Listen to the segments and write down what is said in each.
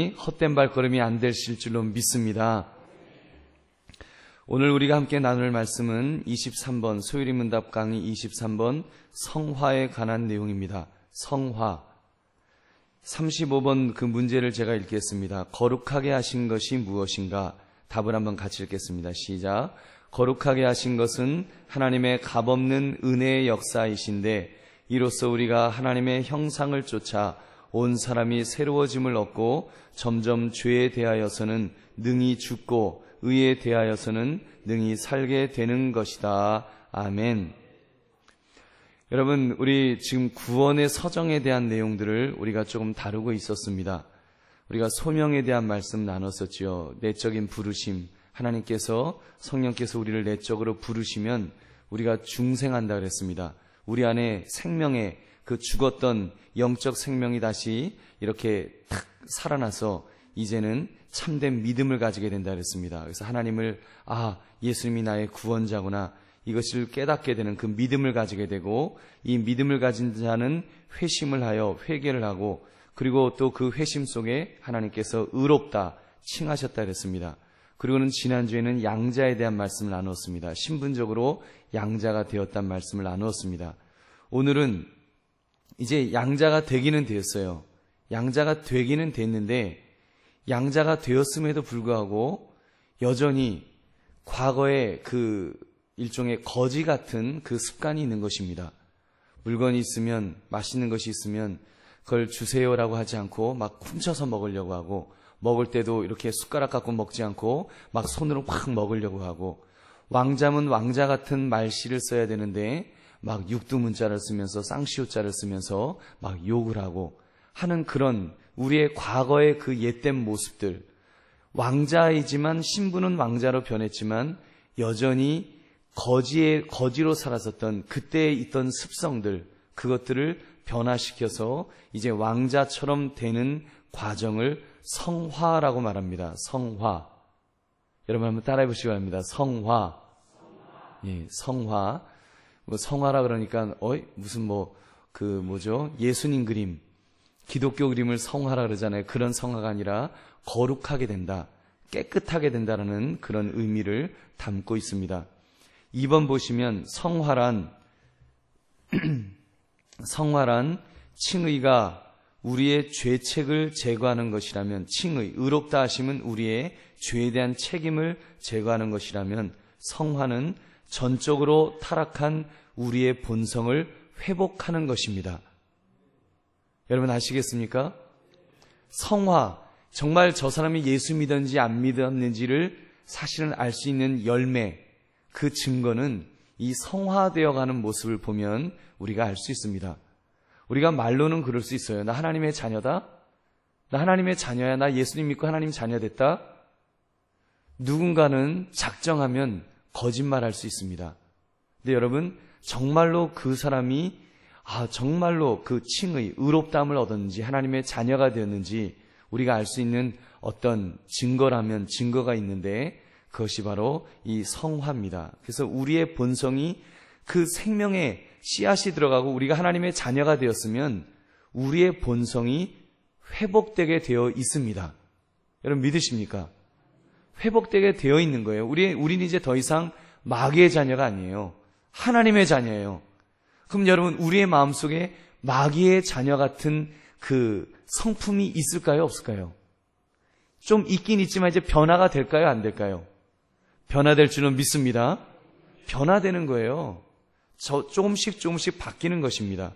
헛된 발걸음이 안 되실 줄로 믿습니다. 오늘 우리가 함께 나눌 말씀은 23번 소율이문답 강의 23번 성화에 관한 내용입니다. 성화. 35번 그 문제를 제가 읽겠습니다. 거룩하게 하신 것이 무엇인가? 답을 한번 같이 읽겠습니다. 시작. 거룩하게 하신 것은 하나님의 값없는 은혜의 역사이신데 이로써 우리가 하나님의 형상을 쫓아 온 사람이 새로워짐을 얻고 점점 죄에 대하여서는 능히 죽고 의에 대하여서는 능히 살게 되는 것이다. 아멘. 여러분, 우리 지금 구원의 서정에 대한 내용들을 우리가 조금 다루고 있었습니다. 우리가 소명에 대한 말씀 나눴었죠. 내적인 부르심, 하나님께서 성령께서 우리를 내적으로 부르시면 우리가 중생한다 그랬습니다. 우리 안에 생명의 그 죽었던 영적 생명이 다시 이렇게 탁 살아나서 이제는 참된 믿음을 가지게 된다 그랬습니다. 그래서 하나님을 예수님이 나의 구원자구나 이것을 깨닫게 되는 그 믿음을 가지게 되고, 이 믿음을 가진 자는 회심을 하여 회개를 하고, 그리고 또 그 회심 속에 하나님께서 의롭다 칭하셨다 그랬습니다. 그리고는 지난주에는 양자에 대한 말씀을 나누었습니다. 신분적으로 양자가 되었다는 말씀을 나누었습니다. 오늘은 이제 양자가 되기는 되었어요. 양자가 되기는 됐는데 양자가 되었음에도 불구하고 여전히 과거의 그 일종의 거지 같은 그 습관이 있는 것입니다. 물건이 있으면, 맛있는 것이 있으면 그걸 주세요라고 하지 않고 막 훔쳐서 먹으려고 하고, 먹을 때도 이렇게 숟가락 갖고 먹지 않고 막 손으로 확 먹으려고 하고, 왕자면 왕자 같은 말씨를 써야 되는데 막 육두문자를 쓰면서 쌍시오자를 쓰면서 막 욕을 하고 하는 그런 우리의 과거의 그 옛된 모습들, 왕자이지만 신분은 왕자로 변했지만 여전히 거지로 살았었던 그때에 있던 습성들, 그것들을 변화시켜서 이제 왕자처럼 되는 과정을 성화라고 말합니다. 성화. 여러분 한번 따라해 보시기 바랍니다. 성화. 예, 성화. 성화라 그러니까 무슨 예수님 그림, 기독교 그림을 성화라 그러잖아요. 그런 성화가 아니라 거룩하게 된다, 깨끗하게 된다라는 그런 의미를 담고 있습니다. 2번 보시면 성화란 칭의가 우리의 죄책을 제거하는 것이라면, 칭의, 의롭다 하심은 우리의 죄에 대한 책임을 제거하는 것이라면, 성화는 전적으로 타락한 우리의 본성을 회복하는 것입니다. 여러분 아시겠습니까? 성화, 정말 저 사람이 예수 믿었는지 안 믿었는지를 사실은 알 수 있는 열매, 그 증거는 이 성화되어 가는 모습을 보면 우리가 알 수 있습니다. 우리가 말로는 그럴 수 있어요. 나 하나님의 자녀다? 나 하나님의 자녀야. 나 예수님 믿고 하나님 자녀 됐다? 누군가는 작정하면 거짓말할 수 있습니다. 근데 여러분, 정말로 그 사람이 정말로 그 칭의, 의롭다함을 얻었는지, 하나님의 자녀가 되었는지 우리가 알 수 있는 어떤 증거라면 증거가 있는데, 그것이 바로 이 성화입니다. 그래서 우리의 본성이, 그 생명의 씨앗이 들어가고 우리가 하나님의 자녀가 되었으면 우리의 본성이 회복되게 되어 있습니다. 여러분 믿으십니까? 회복되게 되어 있는 거예요. 우리는 이제 더 이상 마귀의 자녀가 아니에요. 하나님의 자녀예요. 그럼 여러분, 우리의 마음속에 마귀의 자녀 같은 그 성품이 있을까요? 없을까요? 좀 있긴 있지만 이제 변화가 될까요? 안 될까요? 변화될 줄은 믿습니다. 변화되는 거예요. 조금씩 바뀌는 것입니다.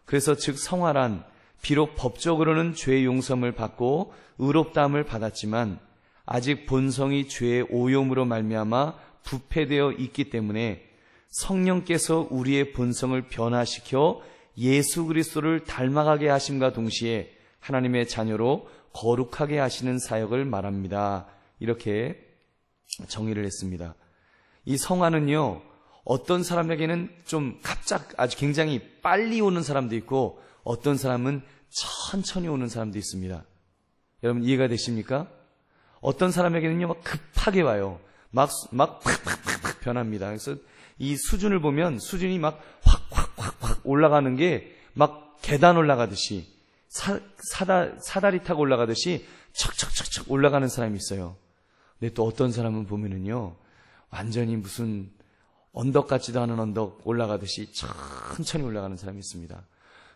그래서 즉 성화란 비록 법적으로는 죄의 용서를 받고 의롭다함을 받았지만 아직 본성이 죄의 오염으로 말미암아 부패되어 있기 때문에 성령께서 우리의 본성을 변화시켜 예수 그리스도를 닮아가게 하심과 동시에 하나님의 자녀로 거룩하게 하시는 사역을 말합니다. 이렇게 정의를 했습니다. 이 성화는요, 어떤 사람에게는 좀 아주 굉장히 빨리 오는 사람도 있고 어떤 사람은 천천히 오는 사람도 있습니다. 여러분 이해가 되십니까? 어떤 사람에게는요 막 급하게 와요. 막 팍팍팍 변합니다. 그래서 이 수준을 보면 수준이 막 확 올라가는 게 막 계단 올라가듯이 사다리 타고 올라가듯이 척척척척 올라가는 사람이 있어요. 근데 또 어떤 사람은 보면은요, 완전히 무슨 언덕 같지도 않은 언덕 올라가듯이 천천히 올라가는 사람이 있습니다.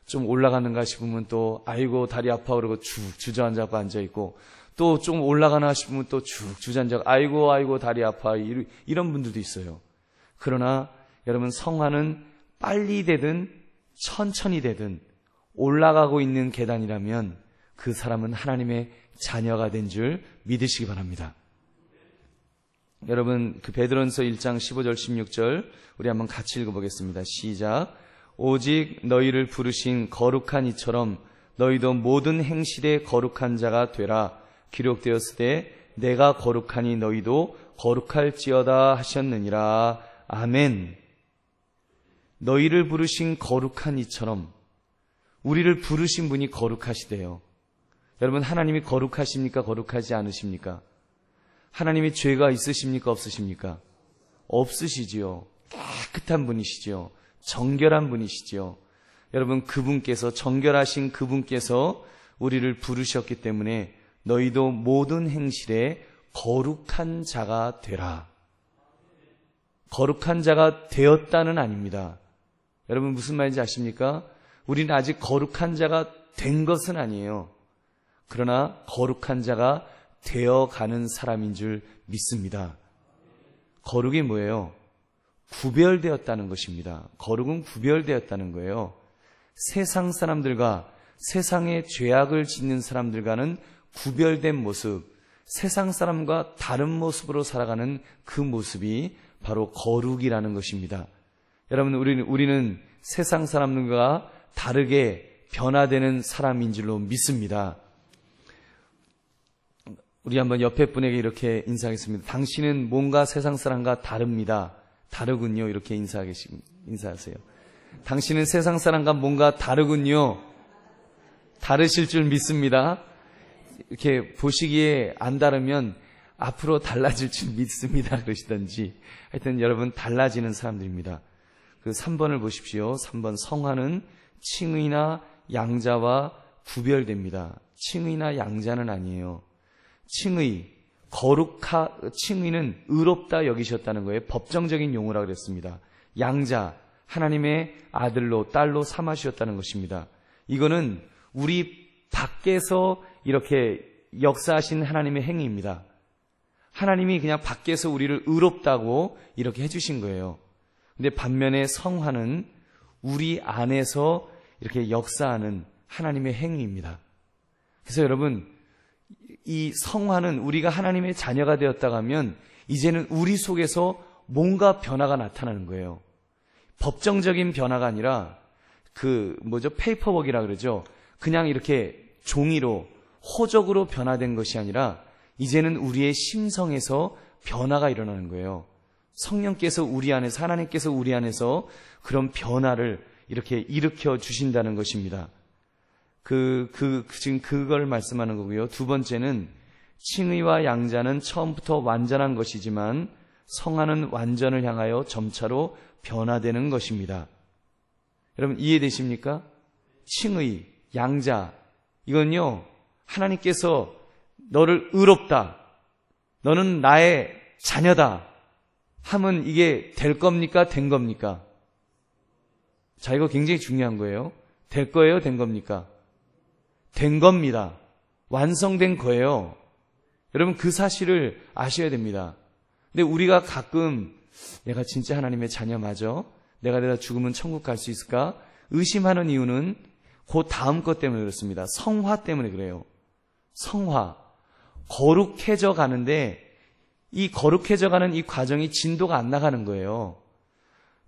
좀 올라가는가 싶으면 또 아이고 다리 아파 그러고 쭉 주저앉아서 앉아있고, 또 좀 올라가나 싶으면 또 쭉 주저앉아 아이고 다리 아파, 이런 분들도 있어요. 그러나 여러분, 성화는 빨리 되든 천천히 되든 올라가고 있는 계단이라면 그 사람은 하나님의 자녀가 된 줄 믿으시기 바랍니다. 여러분, 그 베드로전서 1장 15절 16절 우리 한번 같이 읽어보겠습니다. 시작. 오직 너희를 부르신 거룩한 이처럼 너희도 모든 행실에 거룩한 자가 되라. 기록되었을 때 내가 거룩하니 너희도 거룩할지어다 하셨느니라. 아멘. 너희를 부르신 거룩한 이처럼, 우리를 부르신 분이 거룩하시대요. 여러분, 하나님이 거룩하십니까? 거룩하지 않으십니까? 하나님이 죄가 있으십니까? 없으십니까? 없으시지요. 깨끗한 분이시지요. 정결한 분이시지요. 여러분, 그분께서, 정결하신 그분께서 우리를 부르셨기 때문에 너희도 모든 행실에 거룩한 자가 되라. 거룩한 자가 되었다는 아닙니다. 여러분, 무슨 말인지 아십니까? 우리는 아직 거룩한 자가 된 것은 아니에요. 그러나 거룩한 자가 되어가는 사람인 줄 믿습니다. 거룩이 뭐예요? 구별되었다는 것입니다. 거룩은 구별되었다는 거예요. 세상 사람들과 세상의 죄악을 짓는 사람들과는 구별된 모습, 세상 사람과 다른 모습으로 살아가는 그 모습이 바로 거룩이라는 것입니다. 여러분, 우리는 세상 사람들과 다르게 변화되는 사람인 줄로 믿습니다. 우리 한번 옆에 분에게 이렇게 인사하겠습니다. 당신은 뭔가 세상 사람과 다릅니다. 다르군요. 이렇게 인사하세요. 당신은 세상 사람과 뭔가 다르군요. 다르실 줄 믿습니다. 이렇게 보시기에 안 다르면 앞으로 달라질 줄 믿습니다. 그러시던지. 하여튼 여러분, 달라지는 사람들입니다. 그 3번을 보십시오. 3번, 성화는 칭의나 양자와 구별됩니다. 칭의나 양자는 아니에요. 칭의는 의롭다 여기셨다는 거예요. 법정적인 용어라 그랬습니다. 양자, 하나님의 아들로, 딸로 삼아주셨다는 것입니다. 이거는 우리 밖에서 이렇게 역사하신 하나님의 행위입니다. 하나님이 그냥 밖에서 우리를 의롭다고 이렇게 해주신 거예요. 근데 반면에 성화는 우리 안에서 이렇게 역사하는 하나님의 행위입니다. 그래서 여러분, 이 성화는 우리가 하나님의 자녀가 되었다고 하면 이제는 우리 속에서 뭔가 변화가 나타나는 거예요. 법정적인 변화가 아니라 페이퍼웍이라 그러죠. 그냥 이렇게 종이로 호적으로 변화된 것이 아니라 이제는 우리의 심성에서 변화가 일어나는 거예요. 성령께서 우리 안에서, 하나님께서 우리 안에서 그런 변화를 이렇게 일으켜 주신다는 것입니다. 지금 그걸 말씀하는 거고요. 두 번째는 칭의와 양자는 처음부터 완전한 것이지만 성화는 완전을 향하여 점차로 변화되는 것입니다. 여러분, 이해되십니까? 칭의, 양자, 이건요, 하나님께서 너를 의롭다, 너는 나의 자녀다 하면 이게 될 겁니까? 된 겁니까? 자, 이거 굉장히 중요한 거예요. 될 거예요? 된 겁니까? 된 겁니다. 완성된 거예요. 여러분, 그 사실을 아셔야 됩니다. 근데 우리가 가끔 내가 진짜 하나님의 자녀 맞아? 내가 죽으면 천국 갈 수 있을까? 의심하는 이유는 그 다음 것 때문에 그렇습니다. 성화 때문에 그래요. 성화. 거룩해져 가는데 이 거룩해져 가는 이 과정이 진도가 안 나가는 거예요.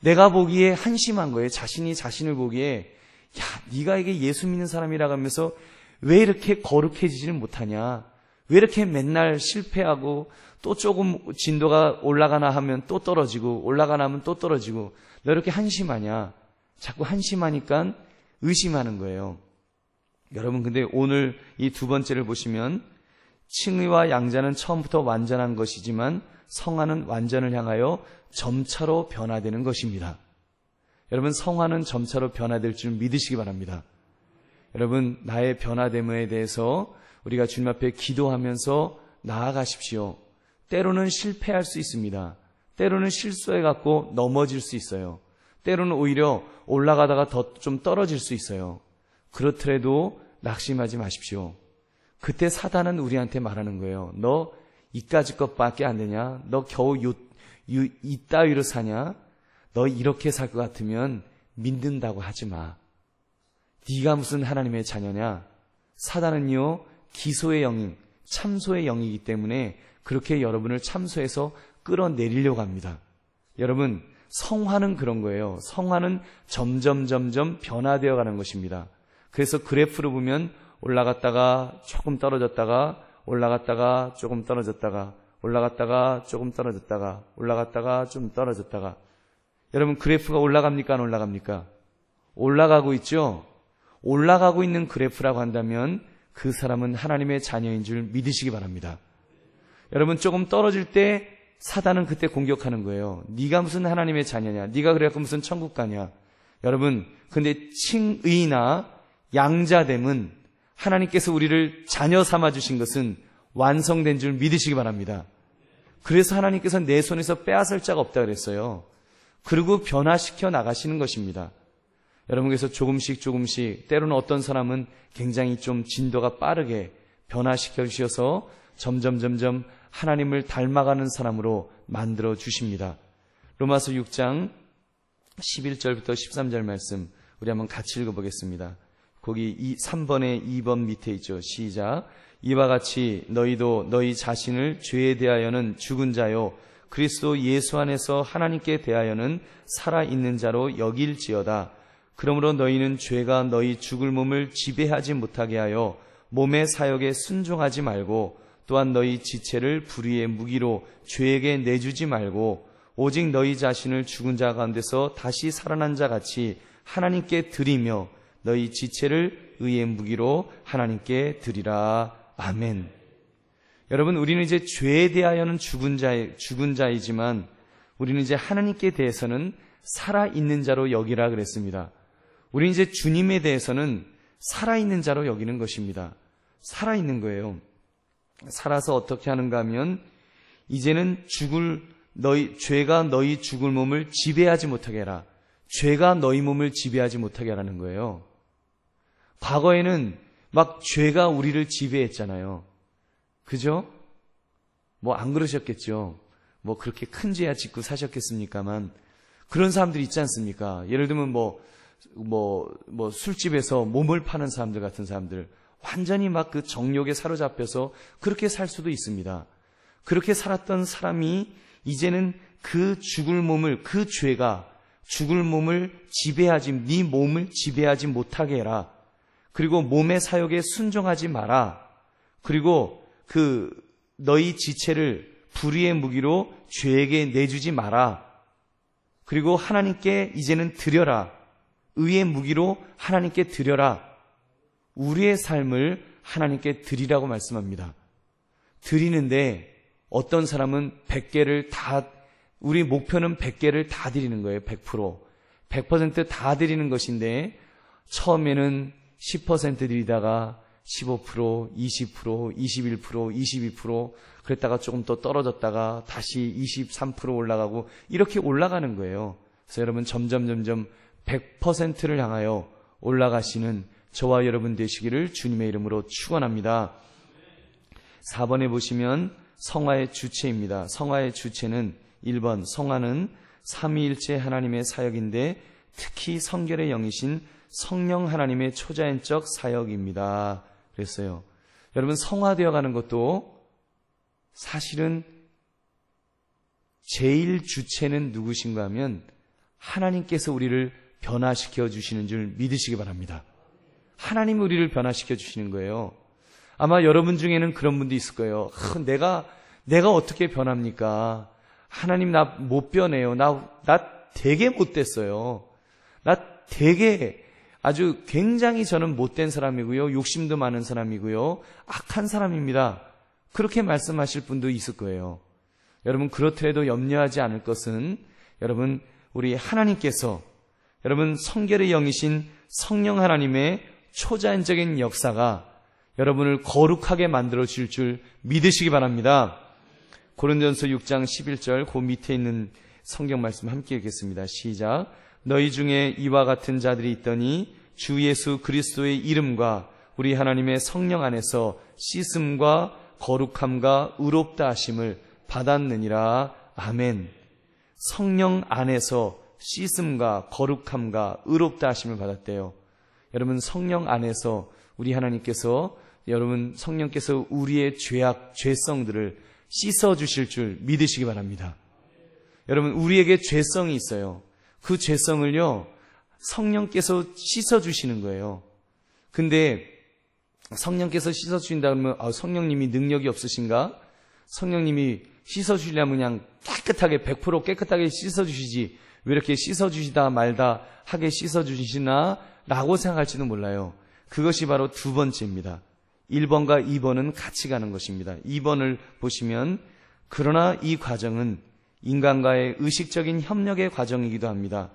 내가 보기에 한심한 거예요. 자신이 자신을 보기에 야, 네가 이게 예수 믿는 사람이라고 하면서 왜 이렇게 거룩해지지를 못하냐? 왜 이렇게 맨날 실패하고 또 조금 진도가 올라가나 하면 또 떨어지고 올라가나 하면 또 떨어지고 너 이렇게 한심하냐? 자꾸 한심하니까 의심하는 거예요. 여러분, 근데 오늘 이 두 번째를 보시면 칭의와 양자는 처음부터 완전한 것이지만 성화는 완전을 향하여 점차로 변화되는 것입니다. 여러분, 성화는 점차로 변화될 줄 믿으시기 바랍니다. 여러분, 나의 변화됨에 대해서 우리가 주님 앞에 기도하면서 나아가십시오. 때로는 실패할 수 있습니다. 때로는 실수해갖고 넘어질 수 있어요. 때로는 오히려 올라가다가 더 좀 떨어질 수 있어요. 그렇더라도 낙심하지 마십시오. 그때 사단은 우리한테 말하는 거예요. 너 이까짓 것밖에 안 되냐? 너 겨우 이따위로 사냐? 너 이렇게 살 것 같으면 믿는다고 하지 마. 네가 무슨 하나님의 자녀냐? 사단은요, 기소의 영인, 참소의 영이기 때문에 그렇게 여러분을 참소해서 끌어내리려고 합니다. 여러분, 성화는 그런 거예요. 성화는 점점 변화되어 가는 것입니다. 그래서 그래프로 보면 올라갔다가 조금 떨어졌다가 올라갔다가 조금 떨어졌다가 올라갔다가 조금 떨어졌다가 올라갔다가 좀 떨어졌다가. 여러분, 그래프가 올라갑니까? 안 올라갑니까? 올라가고 있죠? 올라가고 있는 그래프라고 한다면 그 사람은 하나님의 자녀인 줄 믿으시기 바랍니다. 여러분, 조금 떨어질 때 사단은 그때 공격하는 거예요. 네가 무슨 하나님의 자녀냐? 네가 그래갖고 무슨 천국 가냐? 여러분, 근데 칭의나 양자됨은 하나님께서 우리를 자녀 삼아주신 것은 완성된 줄 믿으시기 바랍니다. 그래서 하나님께서 내 손에서 빼앗을 자가 없다 그랬어요. 그리고 변화시켜 나가시는 것입니다. 여러분께서 조금씩 때로는 어떤 사람은 굉장히 좀 진도가 빠르게 변화시켜 주셔서 점점 하나님을 닮아가는 사람으로 만들어 주십니다. 로마서 6장 11절부터 13절 말씀 우리 한번 같이 읽어보겠습니다. 거기 3번에 2번 밑에 있죠. 시작. 이와 같이 너희도 너희 자신을 죄에 대하여는 죽은 자요 그리스도 예수 안에서 하나님께 대하여는 살아있는 자로 여길지어다. 그러므로 너희는 죄가 너희 죽을 몸을 지배하지 못하게 하여 몸의 사역에 순종하지 말고 또한 너희 지체를 불의의 무기로 죄에게 내주지 말고 오직 너희 자신을 죽은 자 가운데서 다시 살아난 자 같이 하나님께 드리며 너희 지체를 의의 무기로 하나님께 드리라. 아멘. 여러분, 우리는 이제 죄에 대하여는 죽은 자이지만 우리는 이제 하나님께 대해서는 살아있는 자로 여기라 그랬습니다. 우리는 이제 주님에 대해서는 살아있는 자로 여기는 것입니다. 살아있는 거예요. 살아서 어떻게 하는가 하면 이제는 죄가 너희 죽을 몸을 지배하지 못하게 해라. 죄가 너희 몸을 지배하지 못하게 하라는 거예요. 과거에는 막 죄가 우리를 지배했잖아요. 그죠? 뭐 안 그러셨겠죠. 뭐 그렇게 큰 죄야 짓고 사셨겠습니까만 그런 사람들이 있지 않습니까? 예를 들면 술집에서 몸을 파는 사람들 같은 사람들 완전히 막 그 정욕에 사로잡혀서 그렇게 살 수도 있습니다. 그렇게 살았던 사람이 이제는 그 죄가 죽을 몸을 네 몸을 지배하지 못하게 해라. 그리고 몸의 사역에 순종하지 마라. 그리고 너희 지체를 불의의 무기로 죄에게 내주지 마라. 그리고 하나님께 이제는 드려라. 의의 무기로 하나님께 드려라. 우리의 삶을 하나님께 드리라고 말씀합니다. 드리는데 어떤 사람은 100개를 우리 목표는 100개를 다 드리는 거예요. 100%. 100% 다 드리는 것인데 처음에는 10% 드리다가 15%, 20%, 21%, 22% 그랬다가 조금 더 떨어졌다가 다시 23% 올라가고 이렇게 올라가는 거예요. 그래서 여러분 점점 100%를 향하여 올라가시는 저와 여러분 되시기를 주님의 이름으로 축원합니다. 4번에 보시면 성화의 주체입니다. 성화의 주체는 1번 성화는 삼위일체 하나님의 사역인데 특히 성결의 영이신 성령 하나님의 초자연적 사역입니다. 그랬어요. 여러분 성화되어 가는 것도 사실은 제일 주체는 누구신가 하면 하나님께서 우리를 변화시켜 주시는 줄 믿으시기 바랍니다. 하나님이 우리를 변화시켜 주시는 거예요. 아마 여러분 중에는 그런 분도 있을 거예요. 내가 어떻게 변합니까? 하나님 나 못 변해요. 나 되게 못됐어요. 나 되게 아주 굉장히 저는 못된 사람이고요. 욕심도 많은 사람이고요. 악한 사람입니다. 그렇게 말씀하실 분도 있을 거예요. 여러분 그렇더라도 염려하지 않을 것은 여러분 우리 하나님께서 여러분 성결의 영이신 성령 하나님의 초자연적인 역사가 여러분을 거룩하게 만들어 주실 줄 믿으시기 바랍니다. 고린도전서 6장 11절 그 밑에 있는 성경 말씀 함께 읽겠습니다. 시작. 너희 중에 이와 같은 자들이 있더니 주 예수 그리스도의 이름과 우리 하나님의 성령 안에서 씻음과 거룩함과 의롭다 하심을 받았느니라. 아멘. 성령 안에서 씻음과 거룩함과 의롭다 하심을 받았대요. 여러분, 성령 안에서 우리 하나님께서, 여러분 성령께서 우리의 죄성들을 씻어주실 줄 믿으시기 바랍니다. 여러분, 우리에게 죄성이 있어요. 그 죄성을요, 성령께서 씻어주시는 거예요. 근데 성령께서 씻어주신다 그러면 성령님이 능력이 없으신가? 성령님이 씻어주시려면 그냥 깨끗하게 100% 깨끗하게 씻어주시지 왜 이렇게 씻어주시다 말다 하게 씻어주시나? 라고 생각할지도 몰라요. 그것이 바로 두 번째입니다. 1번과 2번은 같이 가는 것입니다. 2번을 보시면 그러나 이 과정은 인간과의 의식적인 협력의 과정이기도 합니다.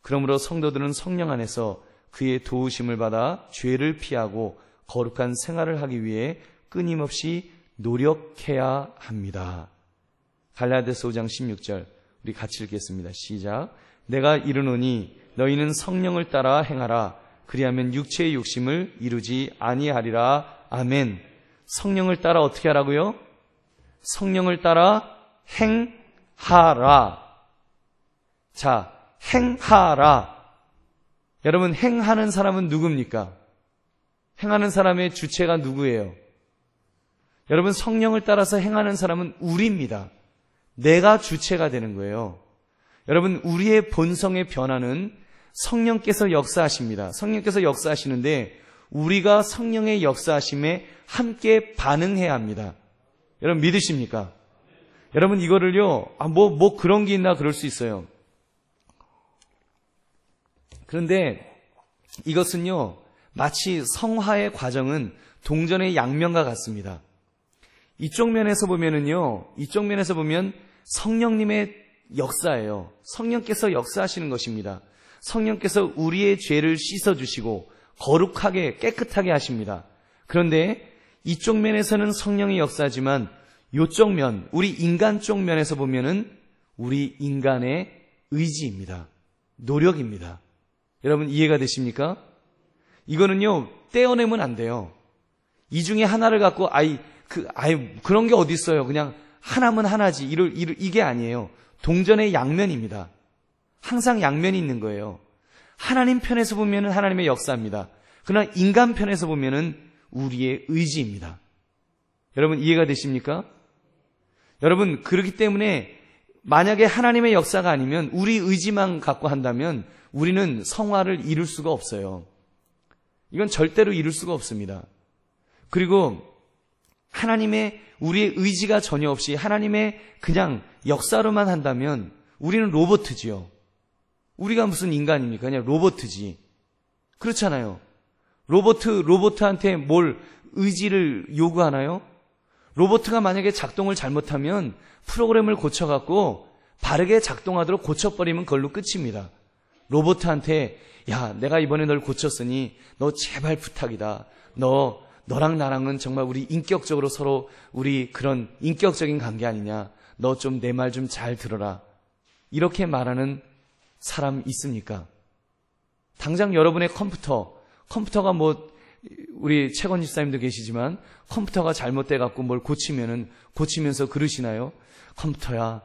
그러므로 성도들은 성령 안에서 그의 도우심을 받아 죄를 피하고 거룩한 생활을 하기 위해 끊임없이 노력해야 합니다. 갈라디아서 5장 16절 우리 같이 읽겠습니다. 시작. 내가 이르노니 너희는 성령을 따라 행하라. 그리하면 육체의 욕심을 이루지 아니하리라. 아멘. 성령을 따라 어떻게 하라고요? 성령을 따라 행하라. 자, 행하라. 여러분, 행하는 사람은 누굽니까? 행하는 사람의 주체가 누구예요? 여러분, 성령을 따라서 행하는 사람은 우리입니다. 내가 주체가 되는 거예요. 여러분, 우리의 본성의 변화는 성령께서 역사하십니다. 성령께서 역사하시는데 우리가 성령의 역사하심에 함께 반응해야 합니다. 여러분, 믿으십니까? 여러분, 이거를요, 뭐 그런 게 있나 그럴 수 있어요. 그런데 이것은요, 마치 성화의 과정은 동전의 양면과 같습니다. 이쪽 면에서 보면 성령님의 역사예요. 성령께서 역사하시는 것입니다. 성령께서 우리의 죄를 씻어주시고 거룩하게 깨끗하게 하십니다. 그런데 이쪽 면에서는 성령이 역사하지만 이쪽 면, 우리 인간 쪽 면에서 보면은 우리 인간의 의지입니다. 노력입니다. 여러분, 이해가 되십니까? 이거는요, 떼어내면 안 돼요. 이 중에 하나를 갖고 그런 게 어디 있어요. 그냥 하나면 하나지. 이게 아니에요. 동전의 양면입니다. 항상 양면이 있는 거예요. 하나님 편에서 보면은 하나님의 역사입니다. 그러나 인간 편에서 보면은 우리의 의지입니다. 여러분, 이해가 되십니까? 여러분, 그렇기 때문에 만약에 하나님의 역사가 아니면 우리 의지만 갖고 한다면 우리는 성화를 이룰 수가 없어요. 이건 절대로 이룰 수가 없습니다. 그리고 하나님의 우리의 의지가 전혀 없이 하나님의 그냥 역사로만 한다면 우리는 로봇이지요. 우리가 무슨 인간입니까? 그냥 로봇이지. 그렇잖아요. 로봇한테 뭘 의지를 요구하나요? 로봇가 만약에 작동을 잘못하면 프로그램을 고쳐갖고 바르게 작동하도록 고쳐버리면 그걸로 끝입니다. 로봇한테 야, 내가 이번에 널 고쳤으니 너 제발 부탁이다. 너랑 나랑은 정말 우리 인격적으로 서로 우리 그런 인격적인 관계 아니냐. 너 좀 내 말 좀 잘 들어라. 이렇게 말하는 사람 있습니까? 당장 여러분의 컴퓨터가 우리 최건 집사님도 계시지만 컴퓨터가 잘못돼갖고 뭘 고치면서 그러시나요? 컴퓨터야,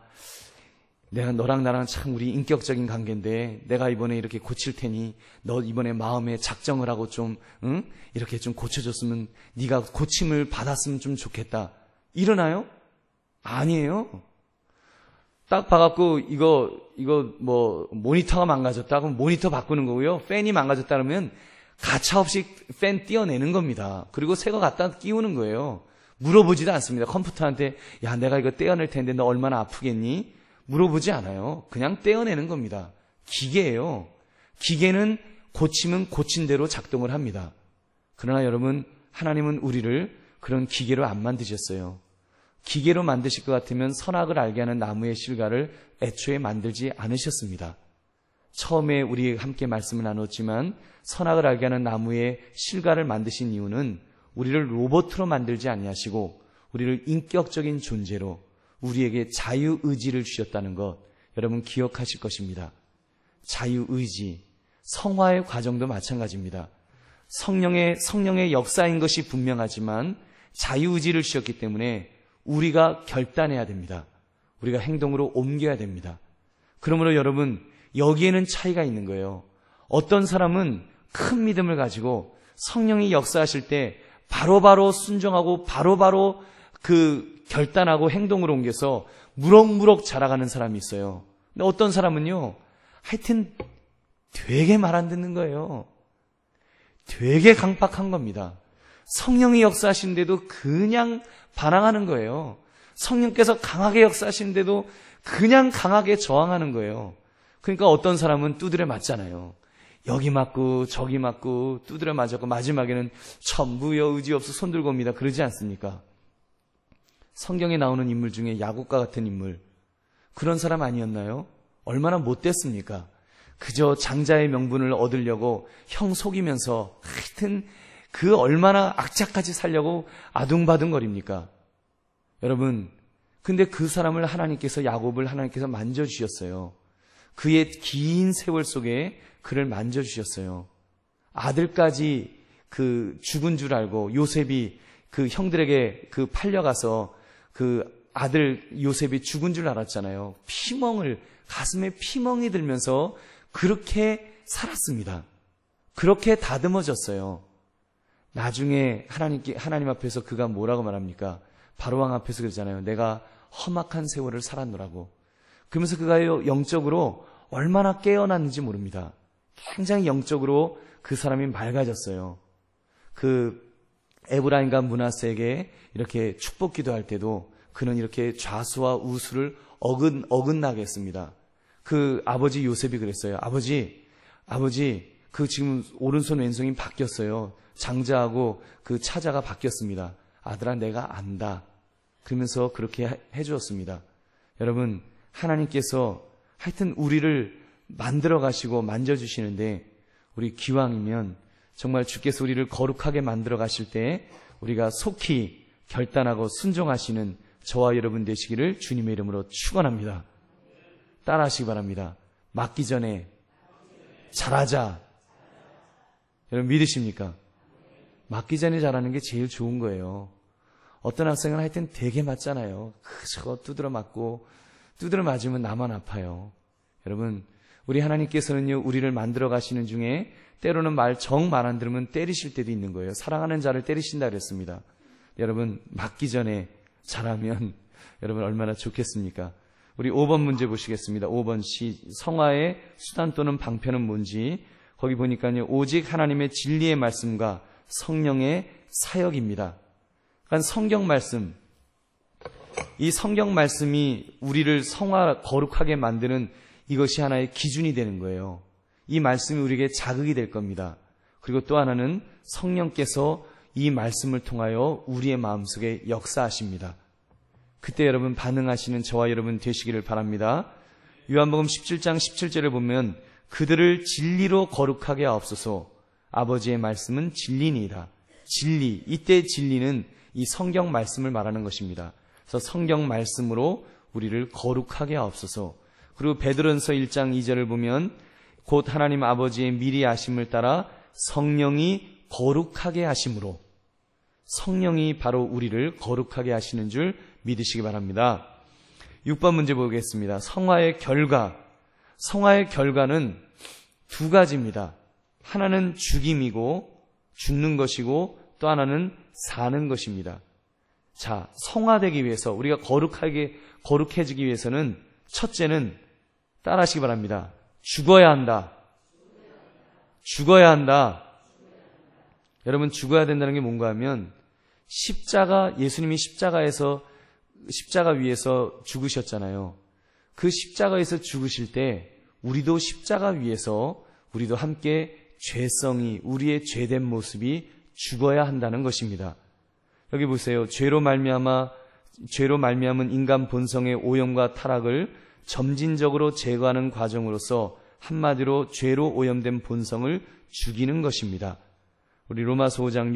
내가 너랑 나랑 참 우리 인격적인 관계인데 내가 이번에 이렇게 고칠 테니 너 이번에 마음에 작정을 하고 이렇게 좀 고쳐줬으면 네가 고침을 받았으면 좀 좋겠다. 이러나요? 아니에요. 딱 봐갖고 이거 모니터가 망가졌다 그럼 모니터 바꾸는 거고요. 팬이 망가졌다 그러면 가차없이 팬 떼어내는 겁니다. 그리고 새 거 갖다 끼우는 거예요. 물어보지도 않습니다. 컴퓨터한테 야, 내가 이거 떼어낼 텐데 너 얼마나 아프겠니? 물어보지 않아요. 그냥 떼어내는 겁니다. 기계예요. 기계는 고치면 고친 대로 작동을 합니다. 그러나 여러분, 하나님은 우리를 그런 기계로 안 만드셨어요. 기계로 만드실 것 같으면 선악을 알게 하는 나무의 실과를 애초에 만들지 않으셨습니다. 처음에 우리 함께 말씀을 나눴지만 선악을 알게 하는 나무의 실과를 만드신 이유는 우리를 로봇으로 만들지 아니하시고 우리를 인격적인 존재로 우리에게 자유의지를 주셨다는 것 여러분 기억하실 것입니다. 자유의지, 성화의 과정도 마찬가지입니다. 성령의 역사인 것이 분명하지만 자유의지를 주셨기 때문에 우리가 결단해야 됩니다. 우리가 행동으로 옮겨야 됩니다. 그러므로 여러분 여기에는 차이가 있는 거예요. 어떤 사람은 큰 믿음을 가지고 성령이 역사하실 때 바로바로 순종하고 바로바로 그 결단하고 행동으로 옮겨서 무럭무럭 자라가는 사람이 있어요. 근데 어떤 사람은요, 하여튼 되게 말 안 듣는 거예요. 되게 강박한 겁니다. 성령이 역사하시는데도 그냥 반항하는 거예요. 성령께서 강하게 역사하시는데도 그냥 강하게 저항하는 거예요. 그러니까 어떤 사람은 두드려 맞잖아요. 여기 맞고 저기 맞고 두드려 맞았고 마지막에는 천부여 의지 없어 손 들고 옵니다. 그러지 않습니까? 성경에 나오는 인물 중에 야곱과 같은 인물, 그런 사람 아니었나요? 얼마나 못됐습니까? 그저 장자의 명분을 얻으려고 형 속이면서 하여튼 그 얼마나 악착같이 살려고 아둥바둥거립니까? 여러분, 근데 그 사람을 야곱을 하나님께서 만져주셨어요. 그의 긴 세월 속에 그를 만져주셨어요. 아들까지 그 죽은 줄 알고 요셉이 그 형들에게 그 팔려가서 그 아들 요셉이 죽은 줄 알았잖아요. 가슴에 피멍이 들면서 그렇게 살았습니다. 그렇게 다듬어졌어요. 나중에 하나님 앞에서 그가 뭐라고 말합니까? 바로왕 앞에서 그러잖아요. 내가 험악한 세월을 살았노라고. 그러면서 그가 영적으로 얼마나 깨어났는지 모릅니다. 굉장히 영적으로 그 사람이 맑아졌어요. 그 에브라임과 므낫세에게 이렇게 축복 기도할 때도 그는 이렇게 좌수와 우수를 어긋나게 했습니다. 그 아버지 요셉이 그랬어요. 아버지, 그 지금 오른손 왼손이 바뀌었어요. 장자하고 그 차자가 바뀌었습니다. 아들아, 내가 안다. 그러면서 그렇게 해주었습니다. 여러분, 하나님께서 하여튼 우리를 만들어 가시고 만져주시는데, 우리 기왕이면 정말 주께서 우리를 거룩하게 만들어 가실 때 우리가 속히 결단하고 순종하시는 저와 여러분 되시기를 주님의 이름으로 축원합니다. 따라하시기 바랍니다. 맞기 전에 잘하자. 여러분 믿으십니까? 맞기 전에 잘하는 게 제일 좋은 거예요. 어떤 학생은 하여튼 되게 맞잖아요. 그저 두드려 맞으면 나만 아파요. 여러분, 우리 하나님께서는요, 우리를 만들어 가시는 중에 때로는 말 안 들으면 때리실 때도 있는 거예요. 사랑하는 자를 때리신다 그랬습니다. 여러분, 맞기 전에 잘하면 여러분 얼마나 좋겠습니까? 우리 5번 문제 보시겠습니다. 5번 성화의 수단 또는 방편은 뭔지, 거기 보니까요, 오직 하나님의 진리의 말씀과 성령의 사역입니다. 그러니까 성경 말씀, 이 성경 말씀이 우리를 거룩하게 만드는 이것이 하나의 기준이 되는 거예요. 이 말씀이 우리에게 자극이 될 겁니다. 그리고 또 하나는 성령께서 이 말씀을 통하여 우리의 마음속에 역사하십니다. 그때 여러분 반응하시는 저와 여러분 되시기를 바랍니다. 요한복음 17장 17절을 보면 그들을 진리로 거룩하게 하옵소서. 아버지의 말씀은 진리니이다. 진리, 이때 진리는 이 성경 말씀을 말하는 것입니다. 그래서 성경 말씀으로 우리를 거룩하게 하옵소서. 그리고 베드로전서 1장 2절을 보면 곧 하나님 아버지의 미리 아심을 따라 성령이 거룩하게 하심으로, 성령이 바로 우리를 거룩하게 하시는 줄 믿으시기 바랍니다. 6번 문제 보겠습니다. 성화의 결과는 두 가지입니다. 하나는 죽는 것이고 또 하나는 사는 것입니다. 자, 성화되기 위해서, 우리가 거룩해지기 위해서는 첫째는 따라하시기 바랍니다. 죽어야 한다. 여러분, 죽어야 된다는 게 뭔가 하면 예수님이 십자가 위에서 죽으셨잖아요. 그 십자가에서 죽으실 때 우리도 십자가 위에서 우리도 함께 우리의 죄된 모습이 죽어야 한다는 것입니다. 여기 보세요. 죄로 말미암은 인간 본성의 오염과 타락을 점진적으로 제거하는 과정으로서 한마디로 죄로 오염된 본성을 죽이는 것입니다. 우리 로마서 5장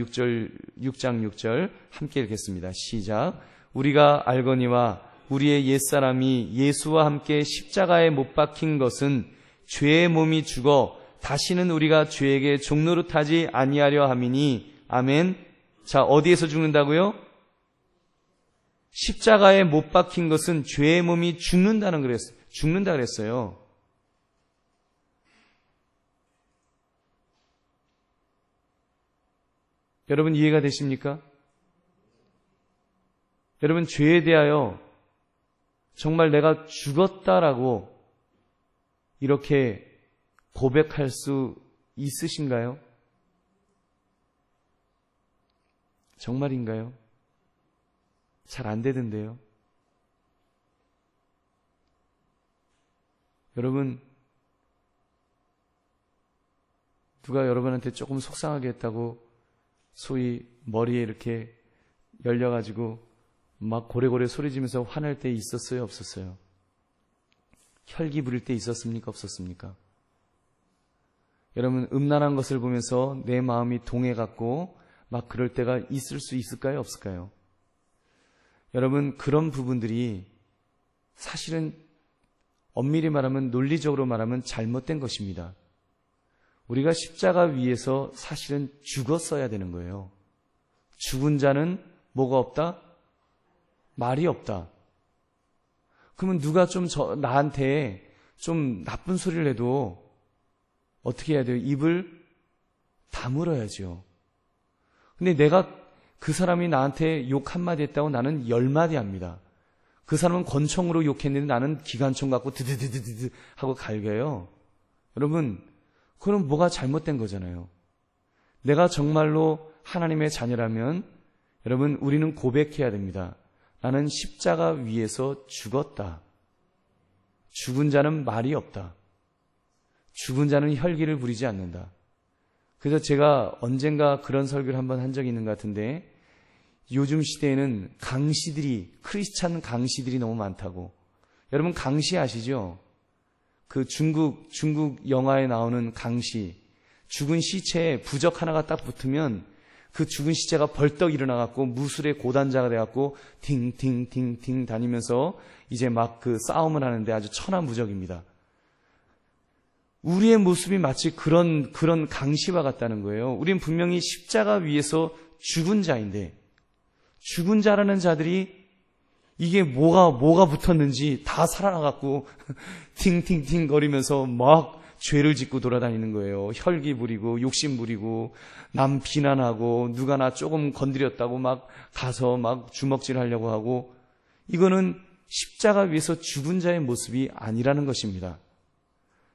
6절 함께 읽겠습니다. 시작. 우리가 알거니와 우리의 옛사람이 예수와 함께 십자가에 못 박힌 것은 죄의 몸이 죽어 다시는 우리가 죄에게 종노릇하지 아니하려 함이니. 아멘. 자, 어디에서 죽는다고요? 십자가에 못 박힌 것은 죄의 몸이 죽는다 그랬어요. 여러분 이해가 되십니까? 여러분 죄에 대하여 정말 내가 죽었다라고 이렇게 고백할 수 있으신가요? 정말인가요? 잘 안 되던데요. 여러분, 누가 여러분한테 조금 속상하게 했다고 소위 머리에 이렇게 열려가지고 막 고래고래 소리지면서 화낼 때 있었어요? 없었어요? 혈기 부릴 때 있었습니까? 없었습니까? 여러분, 음란한 것을 보면서 내 마음이 동해갖고 막 그럴 때가 있을 수 있을까요? 없을까요? 여러분, 그런 부분들이 사실은 엄밀히 말하면, 논리적으로 말하면 잘못된 것입니다. 우리가 십자가 위에서 사실은 죽었어야 되는 거예요. 죽은 자는 뭐가 없다? 말이 없다. 그러면 누가 좀 나한테 좀 나쁜 소리를 해도 어떻게 해야 돼요? 입을 다물어야죠. 근데 내가 그 사람이 나한테 욕 한마디 했다고 나는 10마디 합니다. 그 사람은 권총으로 욕했는데 나는 기관총 갖고 드드드드드 하고 갈겨요. 여러분, 그럼 뭐가 잘못된 거잖아요. 내가 정말로 하나님의 자녀라면 여러분, 우리는 고백해야 됩니다. 나는 십자가 위에서 죽었다. 죽은 자는 말이 없다. 죽은 자는 혈기를 부리지 않는다. 그래서 제가 언젠가 그런 설교를 한번 한 적이 있는 것 같은데, 요즘 시대에는 크리스찬 강시들이 너무 많다고. 여러분 강시 아시죠? 그 중국 영화에 나오는 강시. 죽은 시체에 부적 하나가 딱 붙으면 그 죽은 시체가 벌떡 일어나갖고 무술의 고단자가 돼갖고 팅팅팅팅 다니면서 이제 막 그 싸움을 하는데 아주 천하무적입니다. 우리의 모습이 마치 그런 강시와 같다는 거예요. 우린 분명히 십자가 위에서 죽은 자인데, 죽은 자라는 자들이 이게 뭐가 붙었는지 다 살아나갖고 팅팅팅 거리면서 막 죄를 짓고 돌아다니는 거예요. 혈기 부리고 욕심 부리고 남 비난하고 누가 나 조금 건드렸다고 막 가서 막 주먹질 하려고 하고, 이거는 십자가 위에서 죽은 자의 모습이 아니라는 것입니다.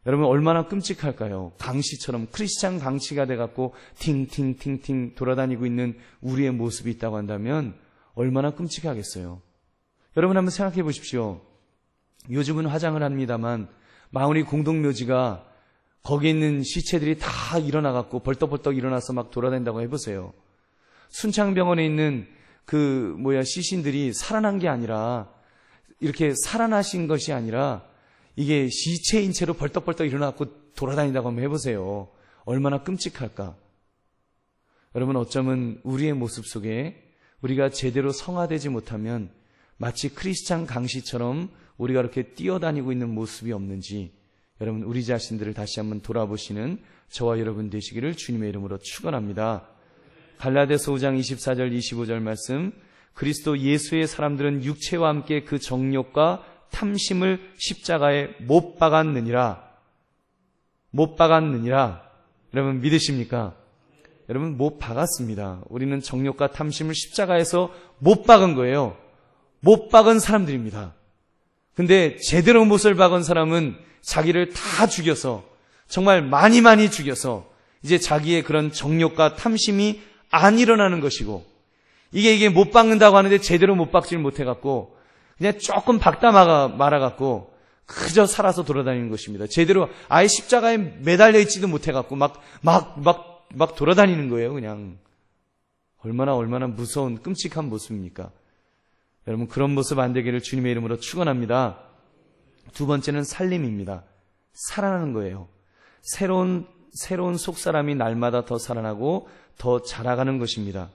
여러분 얼마나 끔찍할까요? 강시처럼 크리스찬 강시가 돼갖고 팅팅팅팅 돌아다니고 있는 우리의 모습이 있다고 한다면 얼마나 끔찍하겠어요. 여러분 한번 생각해 보십시오. 요즘은 화장을 합니다만 마을이 공동묘지가 거기에 있는 시체들이 다 일어나갖고 벌떡벌떡 일어나서 막 돌아다닌다고 해보세요. 순창병원에 있는 시신들이 살아난 게 아니라, 이렇게 살아나신 것이 아니라 이게 시체인 채로 벌떡벌떡 일어나고 돌아다닌다고 한번 해보세요. 얼마나 끔찍할까. 여러분 어쩌면 우리의 모습 속에 우리가 제대로 성화되지 못하면 마치 크리스찬 강시처럼 우리가 이렇게 뛰어다니고 있는 모습이 없는지, 여러분 우리 자신들을 다시 한번 돌아보시는 저와 여러분 되시기를 주님의 이름으로 축원합니다. 갈라디아서 5장 24절 25절 말씀, 그리스도 예수의 사람들은 육체와 함께 그 정욕과 탐심을 십자가에 못 박았느니라. 못 박았느니라. 여러분 믿으십니까? 여러분 못 박았습니다. 우리는 정욕과 탐심을 십자가에서 못 박은 거예요. 못 박은 사람들입니다. 근데 제대로 못을 박은 사람은 자기를 다 죽여서, 정말 많이 죽여서 이제 자기의 그런 정욕과 탐심이 안 일어나는 것이고, 이게 못 박는다고 하는데 제대로 못 박지를 못해갖고 그냥 조금 박다 말아갖고 그저 살아서 돌아다니는 것입니다. 제대로 아예 십자가에 매달려 있지도 못해갖고 막 돌아다니는 거예요. 그냥 얼마나 무서운 끔찍한 모습입니까? 여러분 그런 모습 안 되기를 주님의 이름으로 축원합니다. 두 번째는 살림입니다. 살아나는 거예요. 새로운 새로운 속사람이 날마다 더 살아나고 더 자라가는 것입니다.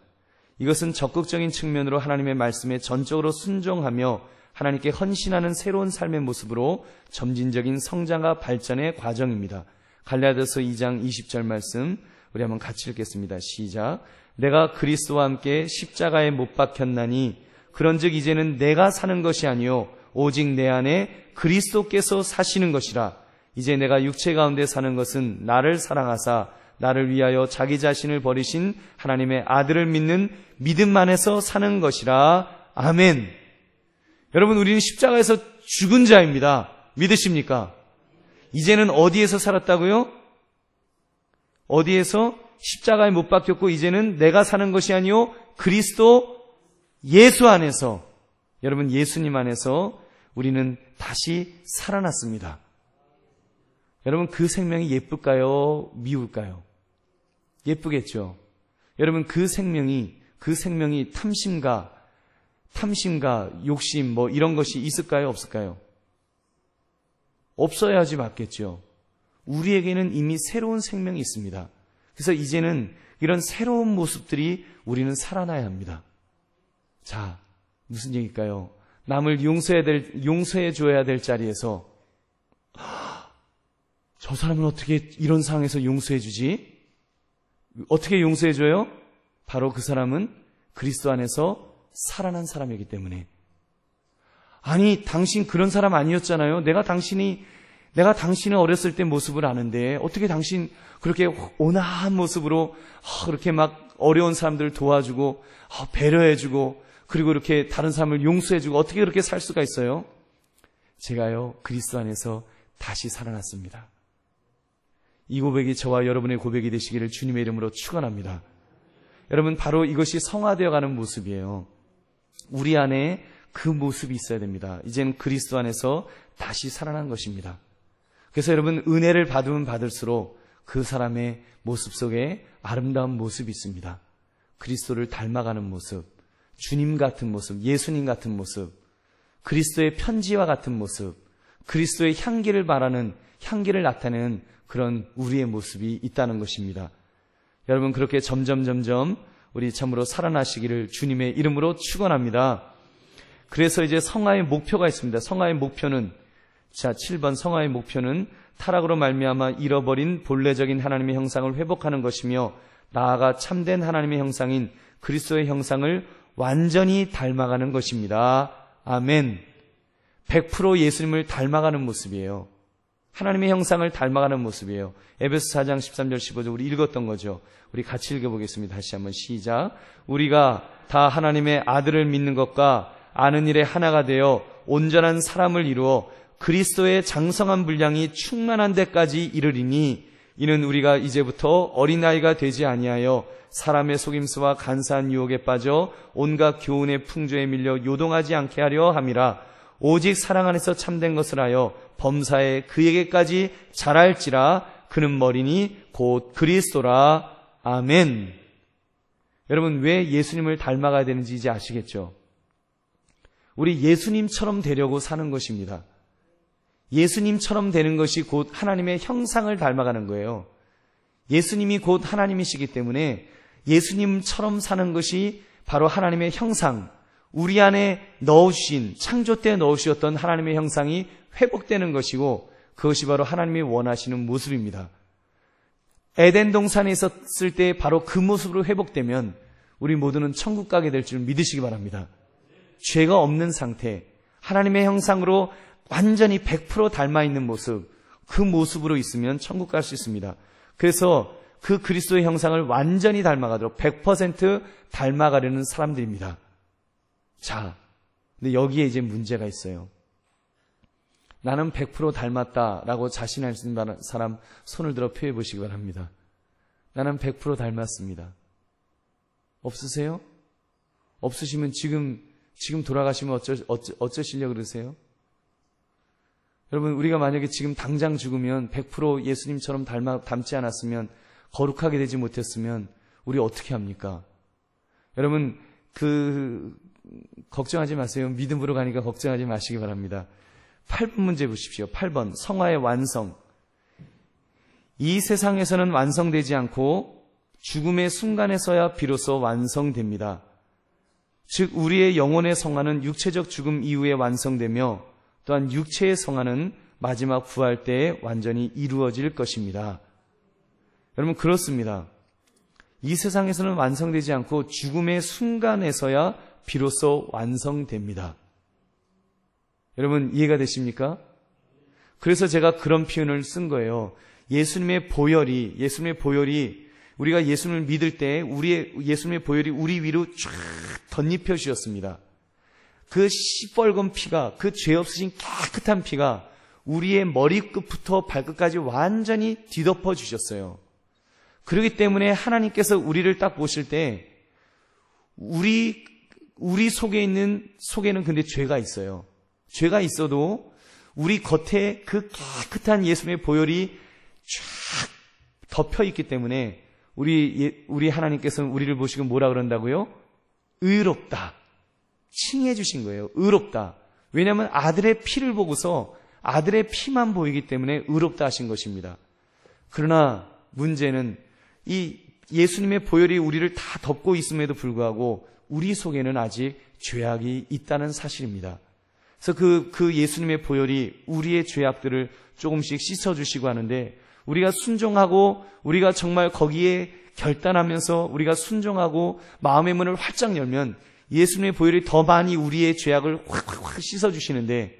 이것은 적극적인 측면으로 하나님의 말씀에 전적으로 순종하며 하나님께 헌신하는 새로운 삶의 모습으로 점진적인 성장과 발전의 과정입니다. 갈라디아서 2장 20절 말씀 우리 한번 같이 읽겠습니다. 시작. 내가 그리스도와 함께 십자가에 못 박혔나니 그런즉 이제는 내가 사는 것이 아니요 오직 내 안에 그리스도께서 사시는 것이라. 이제 내가 육체 가운데 사는 것은 나를 사랑하사 나를 위하여 자기 자신을 버리신 하나님의 아들을 믿는 믿음 안에서 사는 것이라. 아멘. 여러분, 우리는 십자가에서 죽은 자입니다. 믿으십니까? 이제는 어디에서 살았다고요? 어디에서? 십자가에 못 박혔고 이제는 내가 사는 것이 아니요 그리스도 예수 안에서, 여러분 예수님 안에서 우리는 다시 살아났습니다. 여러분, 그 생명이 예쁠까요? 미울까요? 예쁘겠죠. 여러분, 그 생명이 탐심과 욕심 이런 것이 있을까요? 없을까요? 없어야지 맞겠죠. 우리에게는 이미 새로운 생명이 있습니다. 그래서 이제는 이런 새로운 모습들이 우리는 살아나야 합니다. 자, 무슨 얘기일까요? 남을 용서해 줘야 될 자리에서 저 사람은 어떻게 이런 상황에서 용서해 주지? 어떻게 용서해 줘요? 바로 그 사람은 그리스도 안에서 살아난 사람이기 때문에. 아니, 당신 그런 사람 아니었잖아요. 내가 당신의 어렸을 때 모습을 아는데 어떻게 당신 그렇게 온화한 모습으로 그렇게 막 어려운 사람들을 도와주고 배려해주고 그리고 이렇게 다른 사람을 용서해주고 어떻게 그렇게 살 수가 있어요? 제가요, 그리스도 안에서 다시 살아났습니다. 이 고백이 저와 여러분의 고백이 되시기를 주님의 이름으로 축원합니다. 여러분, 바로 이것이 성화되어가는 모습이에요. 우리 안에 그 모습이 있어야 됩니다. 이제는 그리스도 안에서 다시 살아난 것입니다. 그래서 여러분, 은혜를 받으면 받을수록 그 사람의 모습 속에 아름다운 모습이 있습니다. 그리스도를 닮아가는 모습, 주님 같은 모습, 예수님 같은 모습, 그리스도의 편지와 같은 모습, 그리스도의 향기를 나타내는 그런 우리의 모습이 있다는 것입니다. 여러분, 그렇게 점점 우리 참으로 살아나시기를 주님의 이름으로 축원합니다. 그래서 이제 성화의 목표가 있습니다. 성화의 목표는 7번 성화의 목표는 타락으로 말미암아 잃어버린 본래적인 하나님의 형상을 회복하는 것이며 나아가 참된 하나님의 형상인 그리스도의 형상을 완전히 닮아가는 것입니다. 아멘. 100% 예수님을 닮아가는 모습이에요. 하나님의 형상을 닮아가는 모습이에요. 에베소 4장 13절 15절 우리 읽었던 거죠. 우리 같이 읽어보겠습니다. 다시 한번 시작. 우리가 다 하나님의 아들을 믿는 것과 아는 일에 하나가 되어 온전한 사람을 이루어 그리스도의 장성한 분량이 충만한 데까지 이르리니 이는 우리가 이제부터 어린아이가 되지 아니하여 사람의 속임수와 간사한 유혹에 빠져 온갖 교훈의 풍조에 밀려 요동하지 않게 하려 함이라. 오직 사랑 안에서 참된 것을 하여 범사에 그에게까지 자랄지라. 그는 머리니 곧 그리스도라. 아멘. 여러분, 왜 예수님을 닮아가야 되는지 이제 아시겠죠? 우리 예수님처럼 되려고 사는 것입니다. 예수님처럼 되는 것이 곧 하나님의 형상을 닮아가는 거예요. 예수님이 곧 하나님이시기 때문에 예수님처럼 사는 것이 바로 하나님의 형상, 우리 안에 넣으신, 창조 때 넣으셨던 하나님의 형상이 회복되는 것이고 그것이 바로 하나님이 원하시는 모습입니다. 에덴 동산에 있었을 때 바로 그 모습으로 회복되면 우리 모두는 천국 가게 될 줄 믿으시기 바랍니다. 죄가 없는 상태, 하나님의 형상으로 완전히 100% 닮아있는 모습, 그 모습으로 있으면 천국 갈 수 있습니다. 그래서 그 그리스도의 형상을 완전히 닮아가도록 100% 닮아가려는 사람들입니다. 자, 근데 여기에 이제 문제가 있어요. 나는 100% 닮았다라고 자신할 수 있는 사람 손을 들어 표해 보시기 바랍니다. 나는 100% 닮았습니다. 없으세요? 없으시면 지금 돌아가시면 어쩌시려고 그러세요? 여러분, 우리가 만약에 지금 당장 죽으면 100% 예수님처럼 닮지 않았으면, 거룩하게 되지 못했으면 우리 어떻게 합니까? 여러분, 걱정하지 마세요. 믿음으로 가니까 걱정하지 마시기 바랍니다. 8번 문제 보십시오. 8번 성화의 완성. 이 세상에서는 완성되지 않고 죽음의 순간에서야 비로소 완성됩니다. 즉 우리의 영혼의 성화는 육체적 죽음 이후에 완성되며 또한 육체의 성화는 마지막 부활 때에 완전히 이루어질 것입니다. 여러분 그렇습니다. 이 세상에서는 완성되지 않고 죽음의 순간에서야 비로소 완성됩니다. 여러분 이해가 되십니까? 그래서 제가 그런 표현을 쓴 거예요. 예수님의 보혈이 우리가 예수님을 믿을 때 예수님의 보혈이 우리 위로 쫙 덧입혀 주셨습니다. 그 시뻘건 피가, 그 죄 없으신 깨끗한 피가 우리의 머리끝부터 발끝까지 완전히 뒤덮어 주셨어요. 그렇기 때문에 하나님께서 우리를 딱 보실 때 우리 속에는 근데 죄가 있어요. 죄가 있어도 우리 겉에 그 깨끗한 예수님의 보혈이 쫙 덮여 있기 때문에 우리 하나님께서는 우리를 보시고 뭐라 그런다고요? 의롭다. 칭해 주신 거예요. 의롭다. 왜냐하면 아들의 피를 보고서 아들의 피만 보이기 때문에 의롭다 하신 것입니다. 그러나 문제는 이 예수님의 보혈이 우리를 다 덮고 있음에도 불구하고 우리 속에는 아직 죄악이 있다는 사실입니다. 그래서 그 예수님의 보혈이 우리의 죄악들을 조금씩 씻어주시고 하는데 우리가 순종하고 우리가 정말 거기에 결단하면서 우리가 순종하고 마음의 문을 활짝 열면 예수님의 보혈이 더 많이 우리의 죄악을 확 씻어주시는데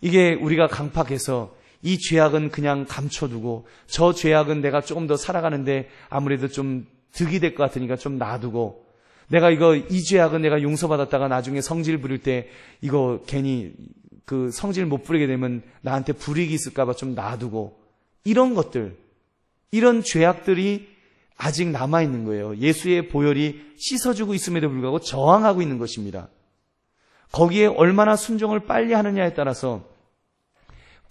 이게 우리가 강팍해서 이 죄악은 그냥 감춰두고 저 죄악은 내가 조금 더 살아가는데 아무래도 좀 득이 될 것 같으니까 좀 놔두고 내가 이 죄악은 내가 용서받았다가 나중에 성질 부릴 때 이거 괜히 그 성질 못 부리게 되면 나한테 불이익이 있을까봐 좀 놔두고 이런 것들, 이런 죄악들이 아직 남아있는 거예요. 예수의 보혈이 씻어주고 있음에도 불구하고 저항하고 있는 것입니다. 거기에 얼마나 순종을 빨리 하느냐에 따라서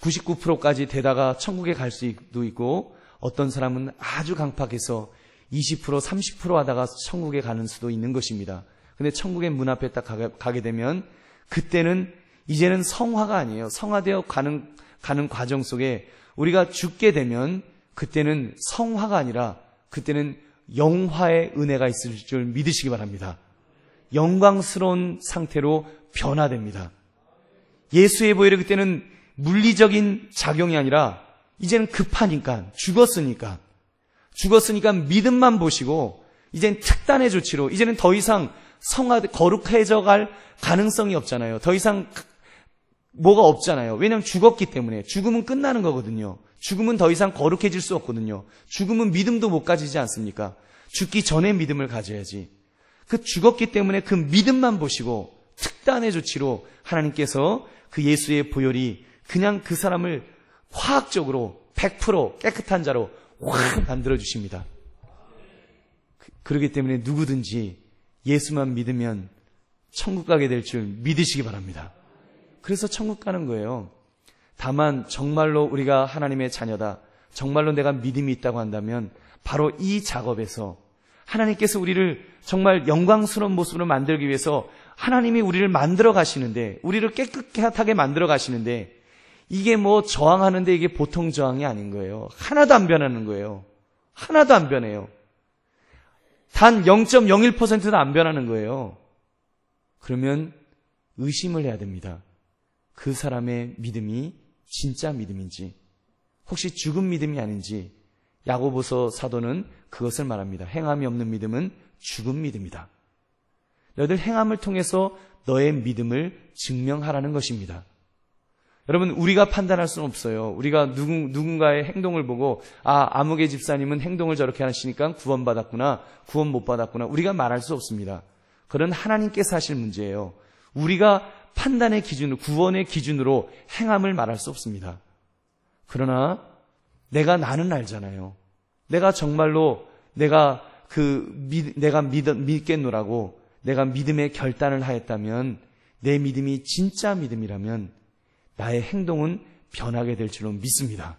99%까지 되다가 천국에 갈 수도 있고 어떤 사람은 아주 강팍해서 20%, 30% 하다가 천국에 가는 수도 있는 것입니다. 근데 천국의 문 앞에 딱 가게 되면 그때는 이제는 성화가 아니에요. 성화되어 가는 과정 속에 우리가 죽게 되면 그때는 성화가 아니라 그때는 영화의 은혜가 있을 줄 믿으시기 바랍니다. 영광스러운 상태로 변화됩니다. 예수의 보혈이 그때는 물리적인 작용이 아니라 이제는 급하니까 죽었으니까 믿음만 보시고 이제는 특단의 조치로 이제는 더 이상 거룩해져 갈 가능성이 없잖아요. 더 이상 뭐가 없잖아요. 왜냐하면 죽었기 때문에. 죽음은 끝나는 거거든요. 죽음은 더 이상 거룩해질 수 없거든요. 죽음은 믿음도 못 가지지 않습니까? 죽기 전에 믿음을 가져야지. 그 죽었기 때문에 그 믿음만 보시고 특단의 조치로 하나님께서 그 예수의 보혈이 그냥 그 사람을 화학적으로 100% 깨끗한 자로 확 만들어주십니다. 그렇기 때문에 누구든지 예수만 믿으면 천국 가게 될 줄 믿으시기 바랍니다. 그래서 천국 가는 거예요. 다만 정말로 우리가 하나님의 자녀다, 정말로 내가 믿음이 있다고 한다면 바로 이 작업에서 하나님께서 우리를 정말 영광스러운 모습으로 만들기 위해서 하나님이 우리를 만들어 가시는데, 우리를 깨끗하게 만들어 가시는데, 이게 뭐 저항하는데 이게 보통 저항이 아닌 거예요. 하나도 안 변하는 거예요. 하나도 안 변해요. 단 0.01%도 안 변하는 거예요. 그러면 의심을 해야 됩니다. 그 사람의 믿음이 진짜 믿음인지, 혹시 죽은 믿음이 아닌지. 야고보서 사도는 그것을 말합니다. 행함이 없는 믿음은 죽은 믿음이다. 너희들 행함을 통해서 너의 믿음을 증명하라는 것입니다. 여러분, 우리가 판단할 수는 없어요. 우리가 누군가의 행동을 보고 아무개 집사님은 행동을 저렇게 하시니까 구원받았구나, 구원 못 받았구나, 우리가 말할 수 없습니다. 그건 하나님께서 하실 문제예요. 우리가 판단의 기준으로, 구원의 기준으로 행함을 말할 수 없습니다. 그러나 나는 알잖아요. 내가 정말로 내가 믿겠노라고 내가 믿음의 결단을 하였다면, 내 믿음이 진짜 믿음이라면 나의 행동은 변하게 될 줄로 믿습니다.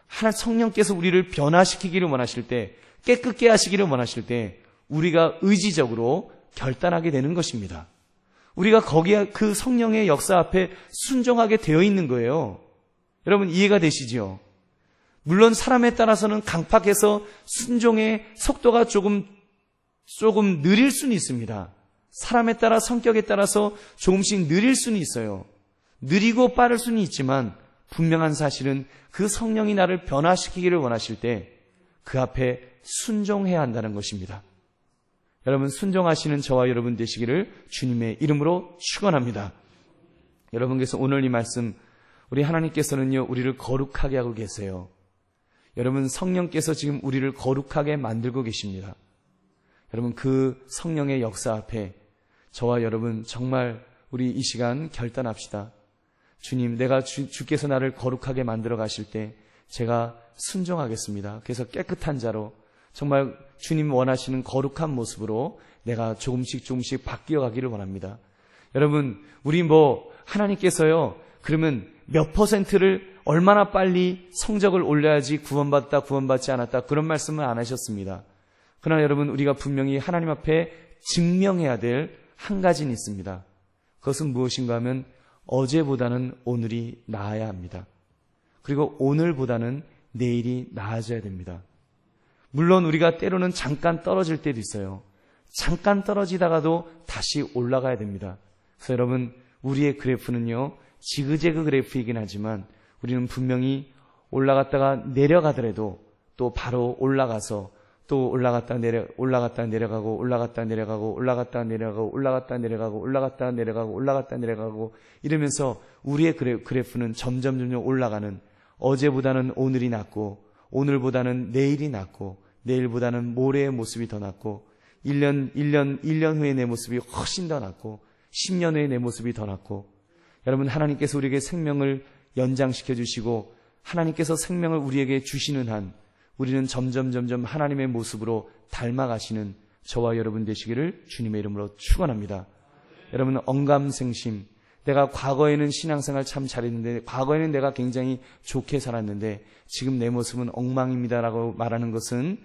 하나님 성령께서 우리를 변화시키기를 원하실 때, 깨끗게 하시기를 원하실 때 우리가 의지적으로 결단하게 되는 것입니다. 우리가 거기에 그 성령의 역사 앞에 순종하게 되어 있는 거예요. 여러분 이해가 되시죠? 물론 사람에 따라서는 강팍해서 순종의 속도가 조금 느릴 수는 있습니다. 사람에 따라 성격에 따라서 조금씩 느릴 수는 있어요. 느리고 빠를 수는 있지만 분명한 사실은 그 성령이 나를 변화시키기를 원하실 때 그 앞에 순종해야 한다는 것입니다. 여러분, 순종하시는 저와 여러분 되시기를 주님의 이름으로 축원합니다. 여러분께서 오늘 이 말씀, 우리 하나님께서는요, 우리를 거룩하게 하고 계세요. 여러분, 성령께서 지금 우리를 거룩하게 만들고 계십니다. 여러분, 그 성령의 역사 앞에 저와 여러분 정말 우리 이 시간 결단합시다. 주님, 내가 주께서 나를 거룩하게 만들어 가실 때 제가 순종하겠습니다. 그래서 깨끗한 자로 정말 주님 원하시는 거룩한 모습으로 내가 조금씩 바뀌어 가기를 원합니다. 여러분, 우리 하나님께서요, 그러면 몇 %를 얼마나 빨리 성적을 올려야지 구원받다, 구원받지 않았다, 그런 말씀은 안 하셨습니다. 그러나 여러분, 우리가 분명히 하나님 앞에 증명해야 될 한 가지는 있습니다. 그것은 무엇인가 하면 어제보다는 오늘이 나아야 합니다. 그리고 오늘보다는 내일이 나아져야 됩니다. 물론 우리가 때로는 잠깐 떨어질 때도 있어요. 잠깐 떨어지다가도 다시 올라가야 됩니다. 그래서 여러분, 우리의 그래프는요, 지그재그 그래프이긴 하지만 우리는 분명히 올라갔다가 내려가더라도 또 바로 올라가서 또 올라갔다 내려가고 이러면서 우리의 그래프는 점점 올라가는, 어제보다는 오늘이 낫고 오늘보다는 내일이 낫고 내일보다는 모레의 모습이 더 낫고 1년 후에 내 모습이 훨씬 더 낫고 10년 후에 내 모습이 더 낫고, 여러분, 하나님께서 우리에게 생명을 연장시켜 주시고 하나님께서 생명을 우리에게 주시는 한 우리는 점점 하나님의 모습으로 닮아가시는 저와 여러분 되시기를 주님의 이름으로 축원합니다. 여러분, 언감생심, 내가 과거에는 신앙생활 참 잘했는데, 과거에는 내가 굉장히 좋게 살았는데 지금 내 모습은 엉망입니다라고 말하는 것은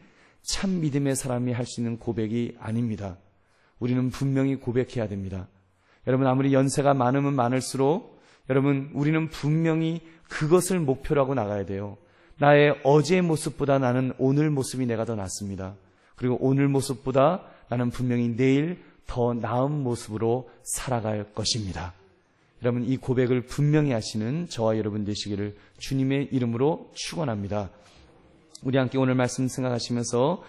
참 믿음의 사람이 할 수 있는 고백이 아닙니다. 우리는 분명히 고백해야 됩니다. 여러분, 아무리 연세가 많으면 많을수록 여러분, 우리는 분명히 그것을 목표로 하고 나가야 돼요. 나의 어제의 모습보다 나는 오늘 모습이 내가 더 낫습니다. 그리고 오늘 모습보다 나는 분명히 내일 더 나은 모습으로 살아갈 것입니다. 여러분, 이 고백을 분명히 하시는 저와 여러분 되시기를 주님의 이름으로 축원합니다. 우리 함께 오늘 말씀 생각하시면서